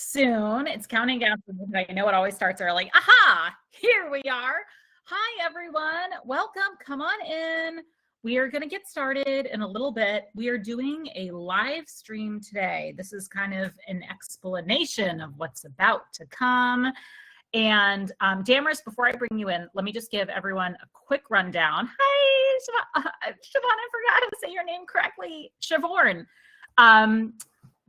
soon. It's counting down from midnight. I know it always starts early. Aha! Here we are. Hi, everyone. Welcome. Come on in. We are going to get started in a little bit. We are doing a live stream today. This is kind of an explanation of what's about to come. And Damaris, before I bring you in, let me just give everyone a quick rundown. Hi, Siobhan. I forgot how to say your name correctly. Siobhan.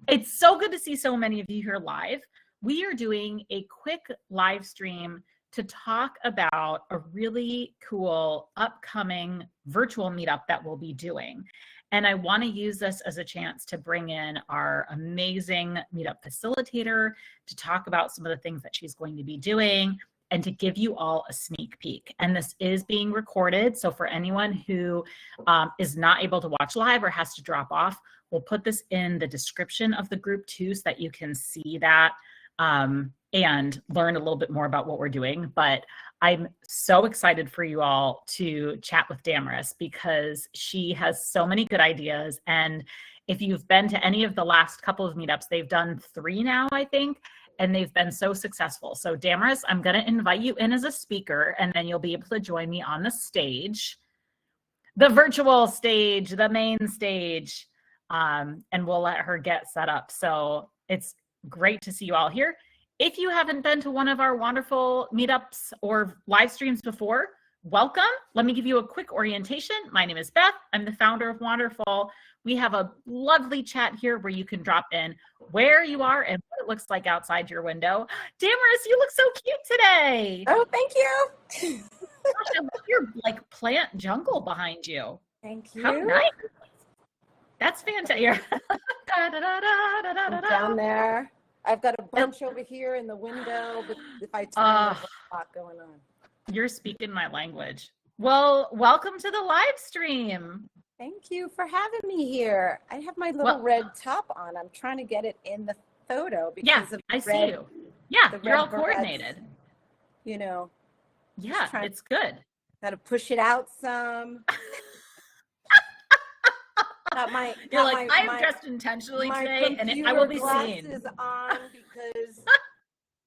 It's so good to see so many of you here live. We are doing a quick live stream to talk about a really cool upcoming virtual meetup that we'll be doing. And I want to use this as a chance to bring in our amazing meetup facilitator to talk about some of the things that she's going to be doing and to give you all a sneak peek. And this is being recorded. So for anyone who is not able to watch live or has to drop off, we'll put this in the description of the group too, so that you can see that and learn a little bit more about what we're doing. But I'm so excited for you all to chat with Damaris because she has so many good ideas. And if you've been to any of the last couple of meetups, they've done 3 now, I think, and they've been so successful. So Damaris, I'm going to invite you in as a speaker, and then you'll be able to join me on the stage, the virtual stage, the main stage, and we'll let her get set up. So it's great to see you all here. If you haven't been to one of our wonderful meetups or live streams before, welcome. Let me give you a quick orientation. My name is Beth. I'm the founder of Wanderful. We have a lovely chat here where you can drop in where you are and what it looks like outside your window. Damaris, you look so cute today. Oh, thank you. Gosh, I love your like plant jungle behind you. Thank you. How nice. That's fantastic. I'm down there. I've got a bunch over here in the window, but if I turn, there's a lot going on. You're speaking my language. Well, welcome to the live stream. Thank you for having me here. I have my little red top on. I'm trying to get it in the photo because of I see you. Yeah, you're all coordinated. You know. Yeah, it's good. Got to push it out some. I'm dressed intentionally today, and I will be seen. Glasses on because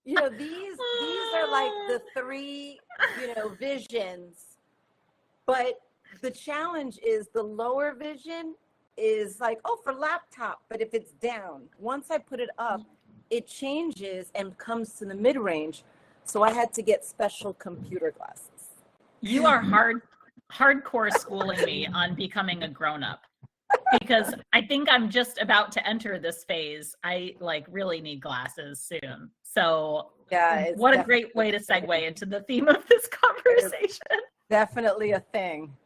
these are like the 3 visions, but the challenge is the lower vision is like for laptop, but if it's down, once I put it up, it changes and comes to the mid range. So I had to get special computer glasses. You are hardcore schooling me on becoming a grown-up. Because I think I'm just about to enter this phase. I really need glasses soon. So yeah, what a great way to segue into the theme of this conversation. Definitely a thing.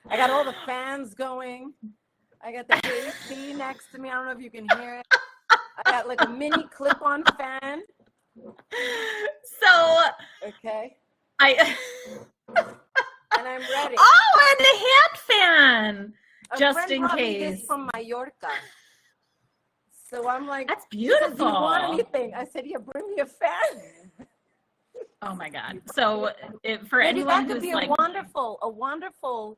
I got all the fans going. I got the AC next to me. I don't know if you can hear it. I got like a mini clip-on fan. So okay. And I'm ready. Oh, and the hand fan. Just in case. From Mallorca. So I'm like, that's beautiful. Do you want anything? I said, yeah, bring me a fan. Oh my God. So for anyone who's like a wonderful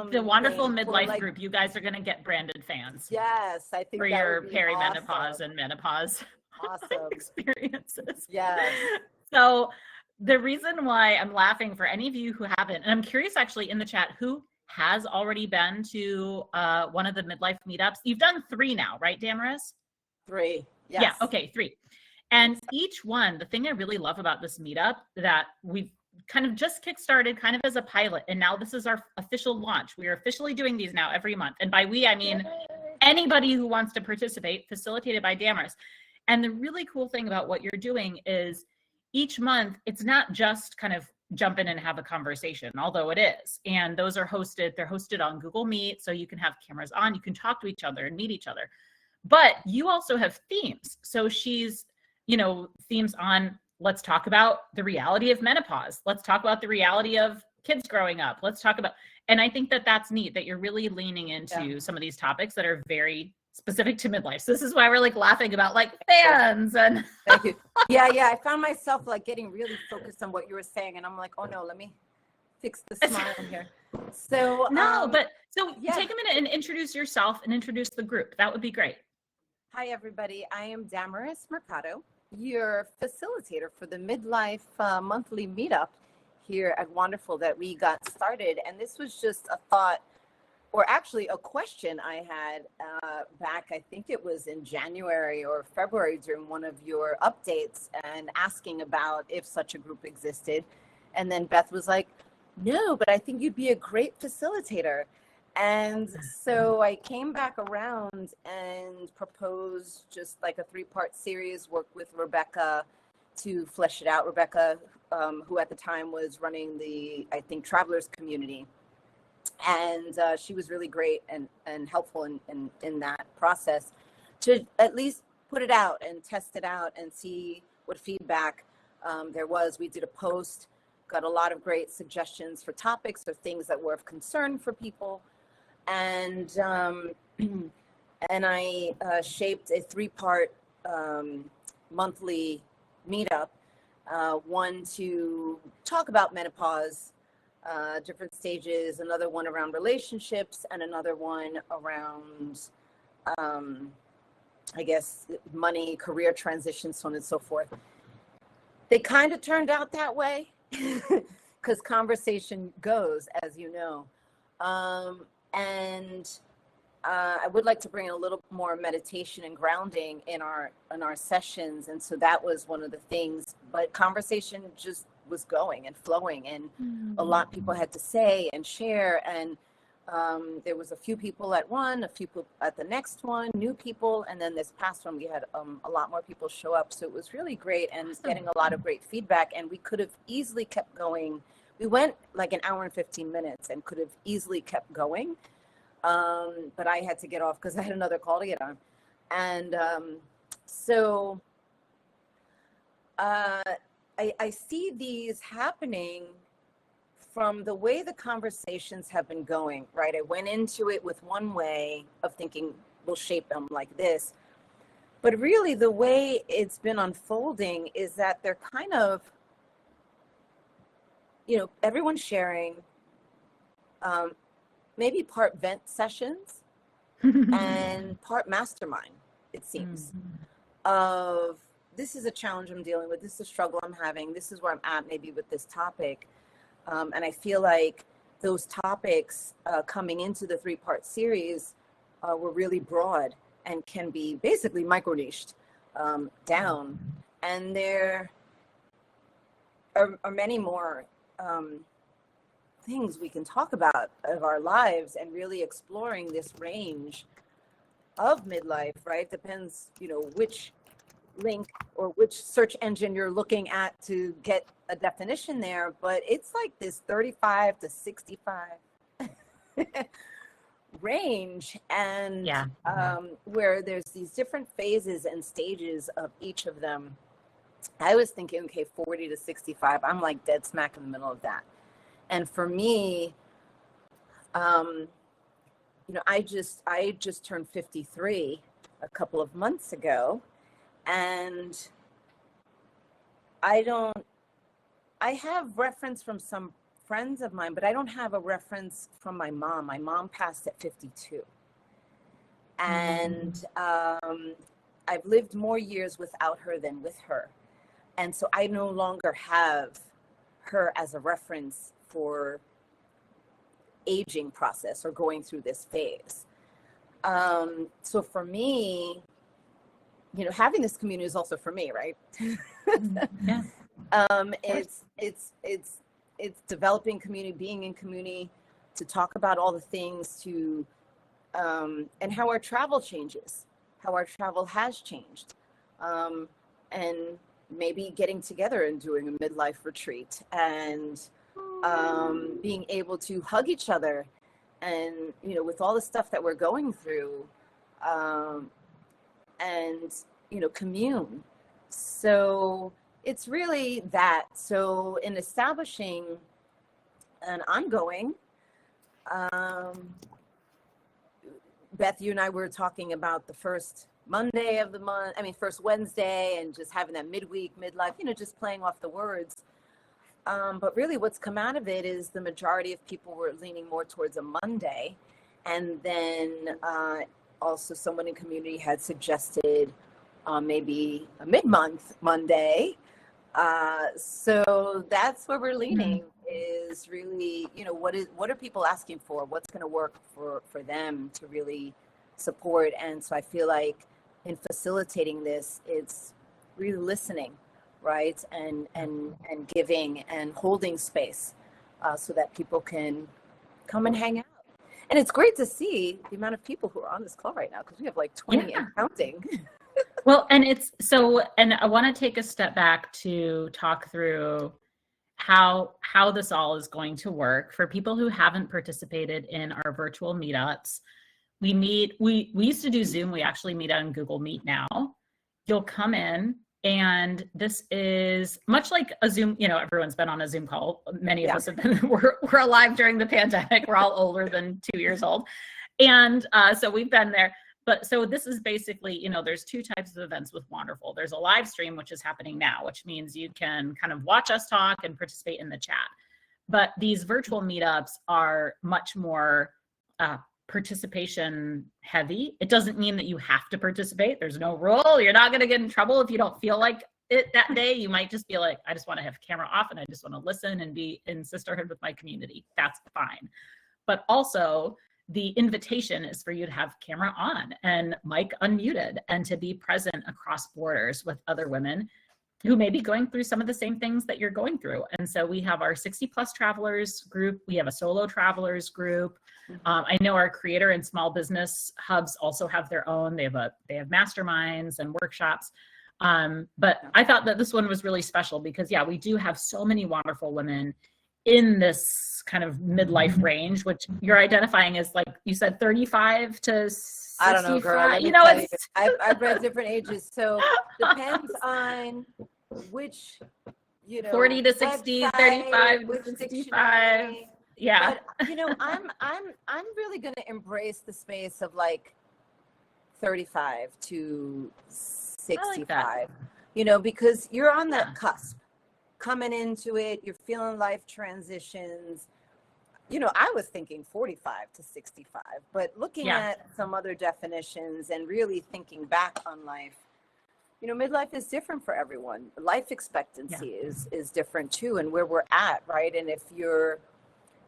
the Wanderful Midlife group, you guys are going to get branded fans. Yes, I think for your perimenopause and menopause experiences. Yes. So the reason why I'm laughing, for any of you who haven't, and I'm curious actually in the chat, who has already been to one of the midlife meetups. You've done 3 now, right, Damaris? 3. Yes. Yeah. Okay. 3. And each one, the thing I really love about this meetup that we've kind of just kickstarted kind of as a pilot, and now this is our official launch. We are officially doing these now every month. And by we, I mean anybody who wants to participate, facilitated by Damaris. And the really cool thing about what you're doing is each month, it's not just kind of jump in and have a conversation, although it is. And those are they're hosted on Google Meet, so you can have cameras on, you can talk to each other and meet each other. But you also have themes. So she's, themes on, let's talk about the reality of menopause. Let's talk about the reality of kids growing up. Let's talk about, and I think that that's neat that you're really leaning into some of these topics that are very specific to midlife. So this is why we're laughing about fans and thank you. Yeah. I found myself getting really focused on what you were saying, and I'm like, oh no, let me fix the smile here. So take a minute and introduce yourself and introduce the group. That would be great. Hi, everybody. I am Damaris Mercado, your facilitator for the Midlife Monthly Meetup here at Wanderful that we got started. And this was just a thought, or actually a question I had back, I think it was in January or February during one of your updates, and asking about if such a group existed. And then Beth was like, no, but I think you'd be a great facilitator. And so I came back around and proposed just like a 3-part series, worked with Rebecca to flesh it out. Rebecca, who at the time was running the, I think, Travelers community. And she was really great and helpful in that process to at least put it out and test it out and see what feedback there was. We did a post, got a lot of great suggestions for topics or things that were of concern for people. And I shaped a 3-part monthly meetup, one to talk about menopause, different stages, another one around relationships, and another one around, I guess, money, career transition, so on and so forth. They kind of turned out that way because conversation goes, as you know. And I would like to bring a little more meditation and grounding in our sessions, and so that was one of the things. But conversation just was going and flowing, and a lot of people had to say and share, and there was a few people at one, a few people at the next one, new people, and then this past one we had a lot more people show up. So it was really great, and getting a lot of great feedback, and we could have easily kept going. We went like an hour and 15 minutes and could have easily kept going. But I had to get off because I had another call to get on. And so I see these happening from the way the conversations have been going, right? I went into it with one way of thinking we'll shape them like this. But really the way it's been unfolding is that they're kind of, everyone's sharing, maybe part vent sessions and part mastermind, it seems, of this is a challenge I'm dealing with, this is a struggle I'm having, this is where I'm at maybe with this topic. And I feel like those topics coming into the 3-part series were really broad and can be basically micro-niched down. And there are many more things we can talk about of our lives, and really exploring this range of midlife, right? Depends, which link or which search engine you're looking at to get a definition there, but it's like this 35 to 65 range, and where there's these different phases and stages of each of them. I was thinking, okay, 40 to 65, I'm like dead smack in the middle of that. And for me, I just turned 53 a couple of months ago, and I have reference from some friends of mine, but I don't have a reference from my mom. My mom passed at 52. And I've lived more years without her than with her. And so I no longer have her as a reference for aging process or going through this phase. So for me, having this community is also for me, right? Yeah. It's developing community, being in community, to talk about all the things to, and how our travel changes, how our travel has changed, and maybe getting together and doing a midlife retreat, and being able to hug each other, and with all the stuff that we're going through, and commune. So it's really that. So in establishing an ongoing, Beth, you and I were talking about the first Monday of the month, first Wednesday, and just having that midweek, midlife, just playing off the words. But really what's come out of it is the majority of people were leaning more towards a Monday. And then also someone in community had suggested maybe a mid-month Monday. So that's where we're leaning, is really, what are people asking for? What's going to work for them to really support? And so I feel like in facilitating this, it's really listening, right? And giving and holding space so that people can come and hang out. And it's great to see the amount of people who are on this call right now, because we have like 20 and counting. Well, and I want to take a step back to talk through how this all is going to work for people who haven't participated in our virtual meetups. We used to do Zoom. We actually meet on Google Meet now. You'll come in, and this is much like a Zoom, everyone's been on a Zoom call. Many of us have been, we're alive during the pandemic. We're all older than 2 years old. And so we've been there. But so this is basically, there's two types of events with Wanderful. There's a live stream, which is happening now, which means you can kind of watch us talk and participate in the chat. But these virtual meetups are much more participation heavy. It doesn't mean that you have to participate. There's no rule. You're not going to get in trouble if you don't feel like it that day. You might just be like, I just want to have camera off and I just want to listen and be in sisterhood with my community. That's fine. But also, the invitation is for you to have camera on and mic unmuted and to be present across borders with other women who may be going through some of the same things that you're going through. And so we have our 60 plus travelers group. We have a solo travelers group. I know our creator and small business hubs also have their own. They have masterminds and workshops. But I thought that this one was really special because we do have so many wonderful women in this kind of midlife range, which you're identifying as, like you said, 35 to 65. I don't know, girl. I've read different ages, so depends on which, 40 to 60, 35 to 65. Yeah. But I'm really going to embrace the space of like 35 to 65. Because you're on that cusp. Coming into it, you're feeling life transitions. I was thinking 45 to 65, but looking at some other definitions and really thinking back on life, midlife is different for everyone. Life expectancy is different too, and where we're at, right? And if you're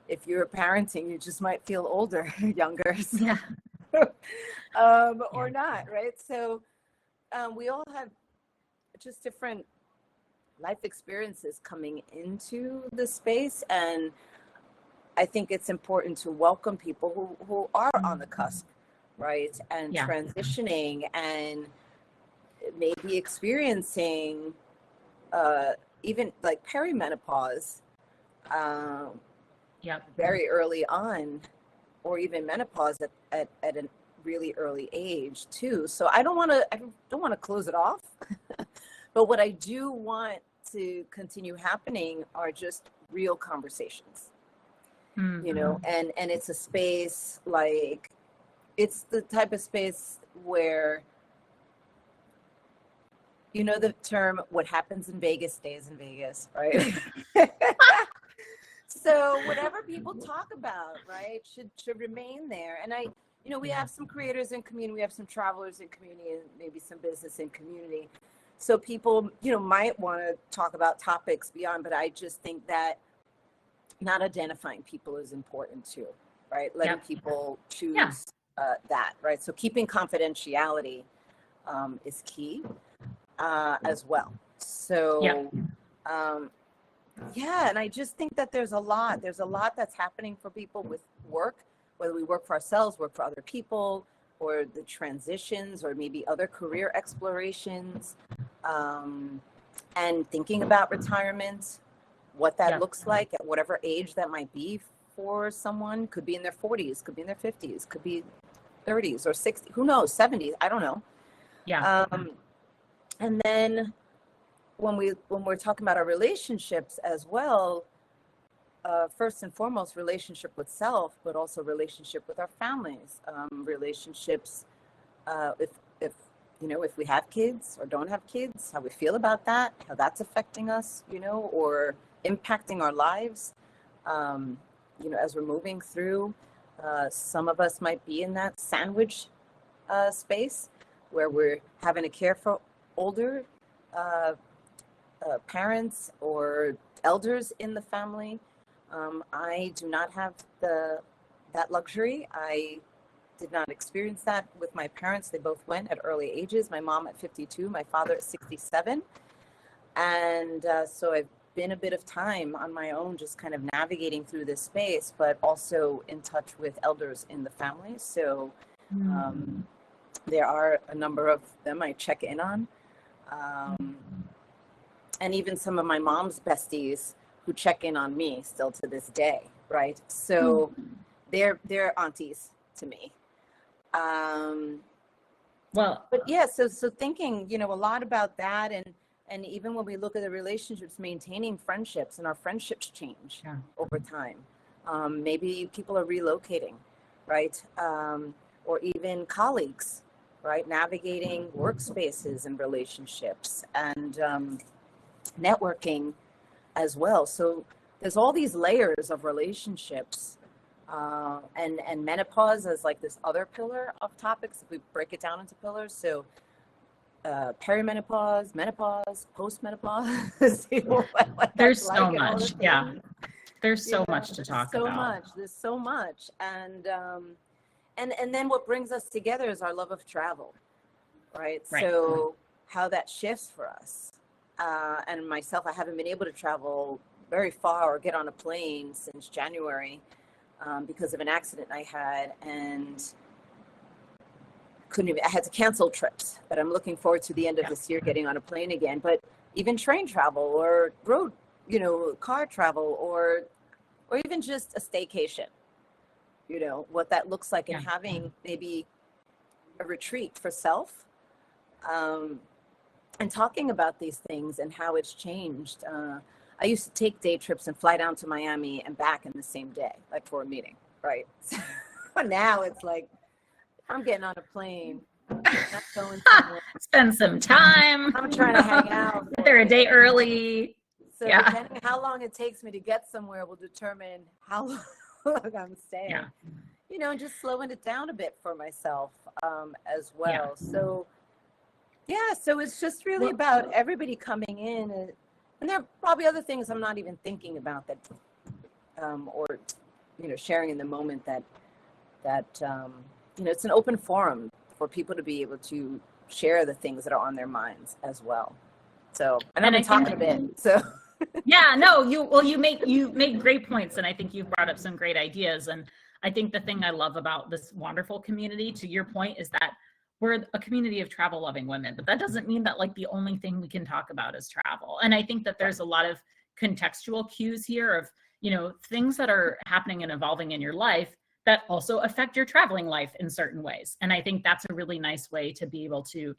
parenting, you just might feel older, younger, or not, right? So we all have just different life experiences coming into the space, and I think it's important to welcome people who are on the cusp, right, and transitioning and maybe experiencing even like perimenopause very early on, or even menopause at a really early age too. So I don't want to close it off. But what I do want to continue happening are just real conversations, and it's a space, like, it's the type of space where, the term, what happens in Vegas stays in Vegas, right? So whatever people talk about, right, should remain there. And we have some creators in community, we have some travelers in community, and maybe some business in community. So people, might want to talk about topics beyond, but I just think that not identifying people is important too, right? Letting people choose that, right? So keeping confidentiality is key as well. So, and I just think that there's a lot that's happening for people with work, whether we work for ourselves, work for other people, or the transitions, or maybe other career explorations. And thinking about retirement, what that looks like at whatever age that might be for someone. Could be in their 40s, could be in their 50s, could be 30s or 60s, who knows, 70s, I don't know. And then when we're talking about our relationships as well, first and foremost, relationship with self, but also relationship with our families, relationships, if we have kids or don't have kids, how we feel about that, how that's affecting us, or impacting our lives, as we're moving through. Some of us might be in that sandwich space where we're having to care for older parents or elders in the family. I do not have that luxury. I did not experience that with my parents. They both went at early ages. My mom at 52, my father at 67. And so I've been a bit of time on my own, just kind of navigating through this space, but also in touch with elders in the family. So there are a number of them I check in on. And even some of my mom's besties who check in on me still to this day, right? So they're aunties to me. Well, but yeah, so thinking, a lot about that, and even when we look at the relationships, maintaining friendships, and our friendships change over time. Maybe people are relocating, right? Or even colleagues, right? Navigating workspaces and relationships and networking as well. So there's all these layers of relationships, and menopause as like this other pillar of topics, if we break it down into pillars. So perimenopause, menopause, postmenopause. There's so much. Yeah. There's so much to talk about. There's so much. And then what brings us together is our love of travel, right? So how that shifts for us. And myself, I haven't been able to travel very far or get on a plane since January because of an accident I had, and I had to cancel trips, but I'm looking forward to the end of this year getting on a plane again. But even train travel or road, car travel, or even just a staycation, what that looks like, and having maybe a retreat for self, and talking about these things and how it's changed. I used to take day trips and fly down to Miami and back in the same day, like for a meeting, right? Now it's like, I'm getting on a plane, not going somewhere. Spend some time. I'm trying to hang out. Get there a day early. So depending on how long it takes me to get somewhere will determine how long I'm staying. Yeah. And just slowing it down a bit for myself as well. Yeah. So it's just really about everybody coming in, and there are probably other things I'm not even thinking about that, or sharing in the moment that it's an open forum for people to be able to share the things that are on their minds as well. So, and I've been talking a bit. So, you make great points, and I think you've brought up some great ideas. And I think the thing I love about this wonderful community, to your point, is that we're a community of travel loving women, but that doesn't mean that like the only thing we can talk about is travel. And I think that there's a lot of contextual cues here of, things that are happening and evolving in your life that also affect your traveling life in certain ways. And I think that's a really nice way to be able to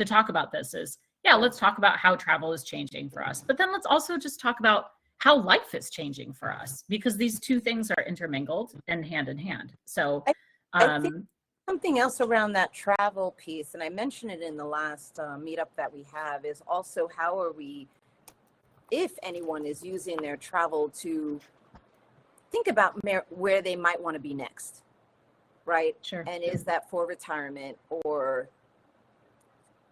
talk about this is, let's talk about how travel is changing for us, but then let's also just talk about how life is changing for us, because these two things are intermingled and hand in hand. So I think something else around that travel piece, and I mentioned it in the last meetup that we have, is also how are we, if anyone is using their travel to think about where they might want to be next, right? Sure. And is that for retirement or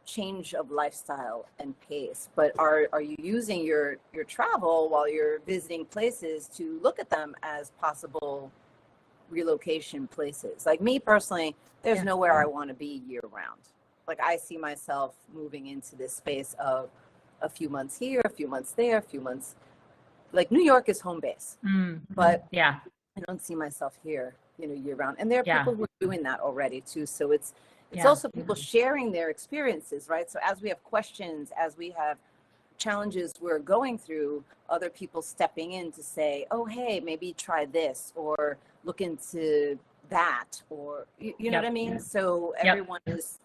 change of lifestyle and pace? But are you using your travel while you're visiting places to look at them as possible relocation places? Like me personally, there's nowhere I want to be year round. Like I see myself moving into this space of a few months here, a few months there, a few months. Like New York is home base, but I don't see myself here, year round. And there are people who are doing that already too. So it's also people sharing their experiences, right? So as we have questions, as we have challenges we're going through, other people stepping in to say, oh, hey, maybe try this or look into that, or you know what I mean? So everyone is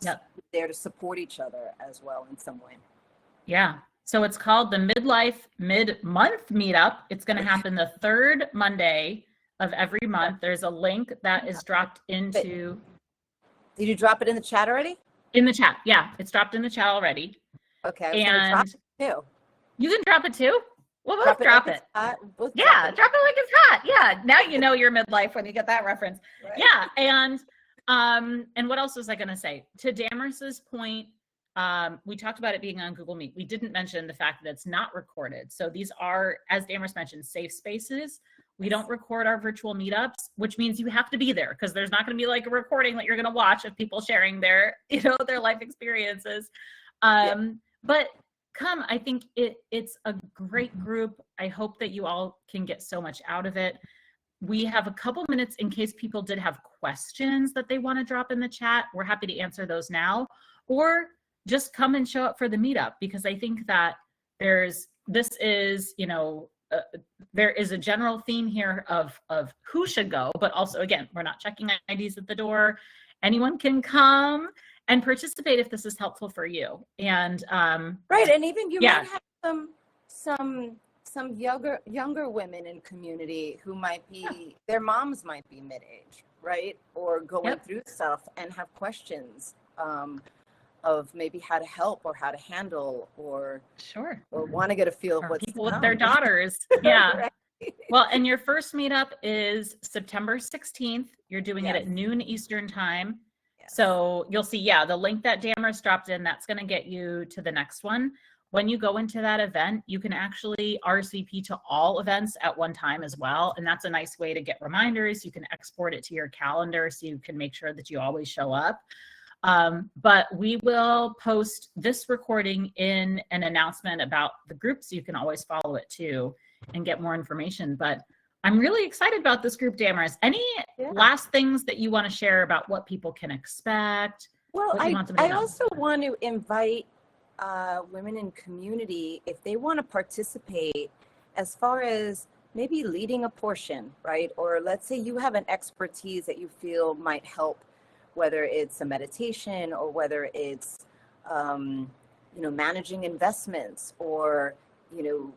there to support each other as well in some way. Yeah. So it's called the Midlife Mid-Month Meetup. It's going to happen the third Monday of every month. There's a link that is dropped into. Did you drop it in the chat already? In the chat. Yeah. It's dropped in the chat already. Okay. And drop it too. You can drop it too? We'll both drop it. Drop it like it's hot. Yeah. Now you know your midlife when you get that reference. Right. Yeah. And And what else was I going to say? To Damaris's point, we talked about it being on Google Meet. We didn't mention the fact that it's not recorded. So these are, as Damaris mentioned, safe spaces. We don't record our virtual meetups, which means you have to be there because there's not going to be like a recording that you're going to watch of people sharing their, their life experiences. But come, I think it's a great group. I hope that you all can get so much out of it. We have a couple minutes in case people did have questions that they want to drop in the chat. We're happy to answer those now, or just come and show up for the meetup, because I think that there is a general theme here of who should go, but also, again, we're not checking IDs at the door. Anyone can come and participate if this is helpful for you. And right, and even you might have some younger women in community who might be, their moms might be mid-age, right, or going through stuff and have questions of maybe how to help or how to handle, or want to get a feel of what's people with their daughters. Yeah. Right. Well, and your first meetup is September 16th. You're doing it at noon Eastern time. So you'll see, the link that Damaris dropped in, that's going to get you to the next one. When you go into that event, you can actually RSVP to all events at one time as well. And that's a nice way to get reminders. You can export it to your calendar so you can make sure that you always show up. But we will post this recording in an announcement about the group, so you can always follow it too and get more information. But I'm really excited about this group, Damaris. Any last things that you want to share about what people can expect? Well, I also want to invite women in community, if they want to participate, as far as maybe leading a portion, right? Or let's say you have an expertise that you feel might help, whether it's a meditation or whether it's, managing investments, or,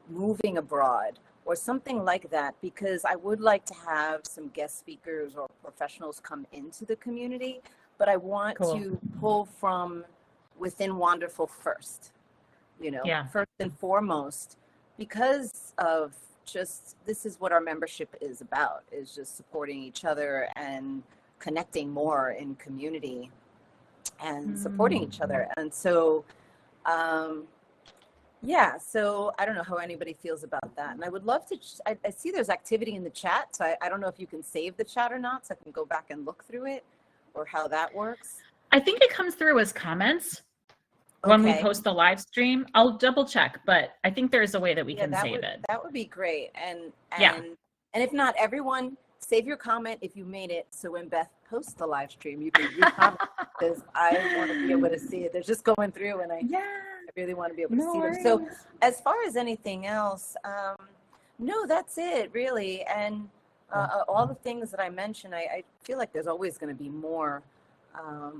moving abroad or something like that, because I would like to have some guest speakers or professionals come into the community, but I want to pull from within Wanderful first, first and foremost, because of just, this is what our membership is about, is just supporting each other and connecting more in community and supporting each other. And so, so I don't know how anybody feels about that. And I would love to, I see there's activity in the chat. So I don't know if you can save the chat or not, so I can go back and look through it, or how that works. I think it comes through as comments when we post the live stream. I'll double check, but I think there's a way that we can save it. That would be great. And if not, everyone, save your comment if you made it, so when Beth posts the live stream, you can re-comment, because I want to be able to see it. They're just going through, and I really want to be able to see them. So as far as anything else, no, that's it, really. And all the things that I mentioned, I feel like there's always going to be more.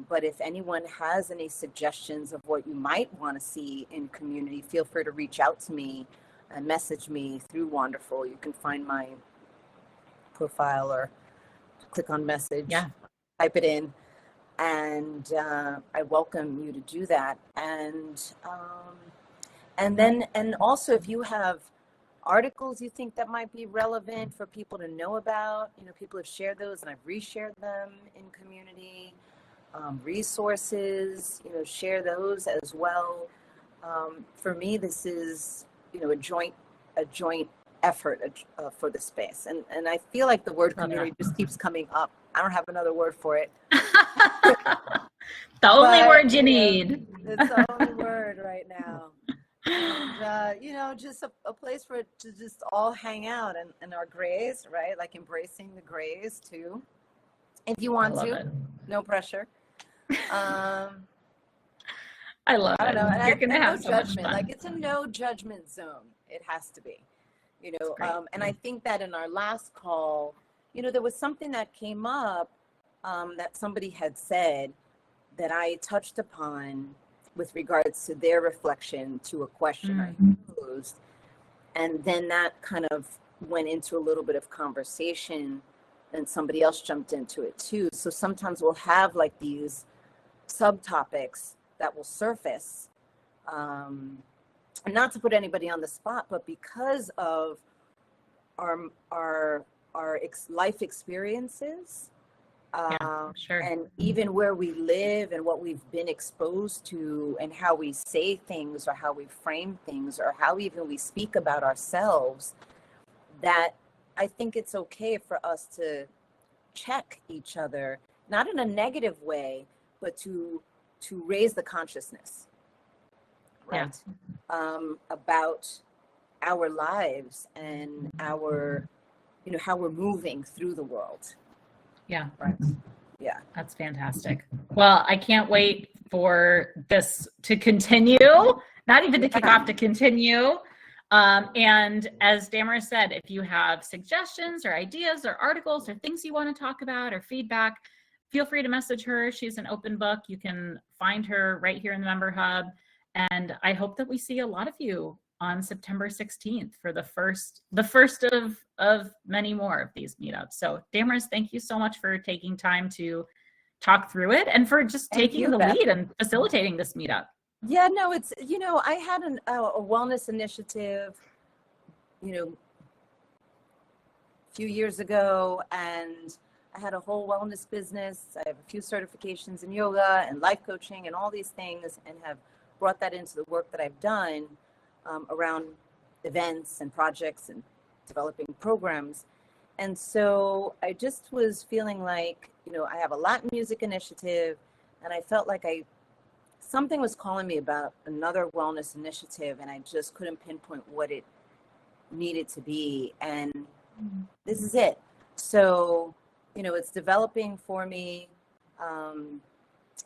But if anyone has any suggestions of what you might want to see in community, feel free to reach out to me and message me through Wanderful. You can find my profile or click on message, type it in, and I welcome you to do that. And also, if you have articles you think that might be relevant for people to know about, people have shared those and I've reshared them in community. Resources, share those as well. For me, this is, a joint effort for the space. And I feel like the word community just keeps coming up. I don't have another word for it. The only word you need. It's the only word right now. And, just a place for it to just all hang out and our grays, right? Like embracing the grays too. If you want to, no pressure. I love it. I don't know. You're going to have so judgment. much fun. Like, it's a no judgment zone. It has to be, and I think that in our last call, there was something that came up that somebody had said that I touched upon with regards to their reflection to a question I posed. And then that kind of went into a little bit of conversation, and somebody else jumped into it too. So sometimes we'll have like these subtopics that will surface, and not to put anybody on the spot, but because of our life experiences, Sure. And even where we live and what we've been exposed to and how we say things or how we frame things or how even we speak about ourselves, that I think it's okay for us to check each other, not in a negative way, but to raise the consciousness, right? About our lives and our, how we're moving through the world. Yeah. Right. Yeah. That's fantastic. Well, I can't wait for this to continue, not even to kick off, to continue. And as Damaris said, if you have suggestions or ideas or articles or things you want to talk about or feedback, feel free to message her. She's an open book. You can find her right here in the Member Hub. And I hope that we see a lot of you on September 16th for the first of many more of these meetups. So Damaris, thank you so much for taking time to talk through it and for just taking the lead and facilitating this meetup. Yeah, no, it's, I had a wellness initiative, a few years ago, and I had a whole wellness business. I have a few certifications in yoga and life coaching and all these things, and have brought that into the work that I've done around events and projects and developing programs. And so I just was feeling like, I have a Latin music initiative, and I felt like something was calling me about another wellness initiative, and I just couldn't pinpoint what it needed to be. And this is it. So, it's developing for me.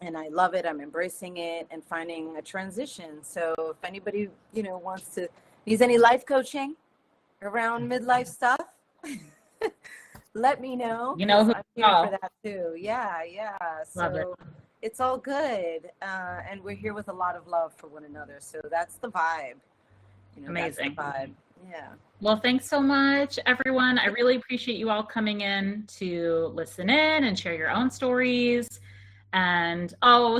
And I love it. I'm embracing it and finding a transition. So if anybody, wants to use any life coaching around midlife stuff, let me know. Who I'm here for that too. Yeah. Love so it's all good. And we're here with a lot of love for one another. So that's the vibe. Amazing. That's the vibe. Yeah. Well, thanks so much, everyone. I really appreciate you all coming in to listen in and share your own stories. And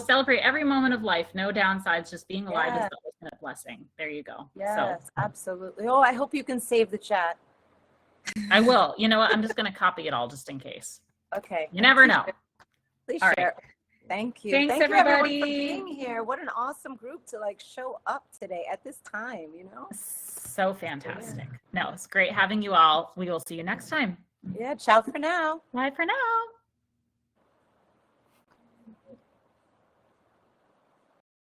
celebrate every moment of life. No downsides, just being alive is the ultimate blessing. There you go. Yes, absolutely. Oh, I hope you can save the chat. I will. You know what? I'm just going to copy it all just in case. Okay. You never know. Please all share. Right. Thank you. Thanks, Thank everybody. You everyone for being here. What an awesome group to show up today at this time, So fantastic. No, it's great having you all. We will see you next time. Yeah. Ciao for now. Bye for now.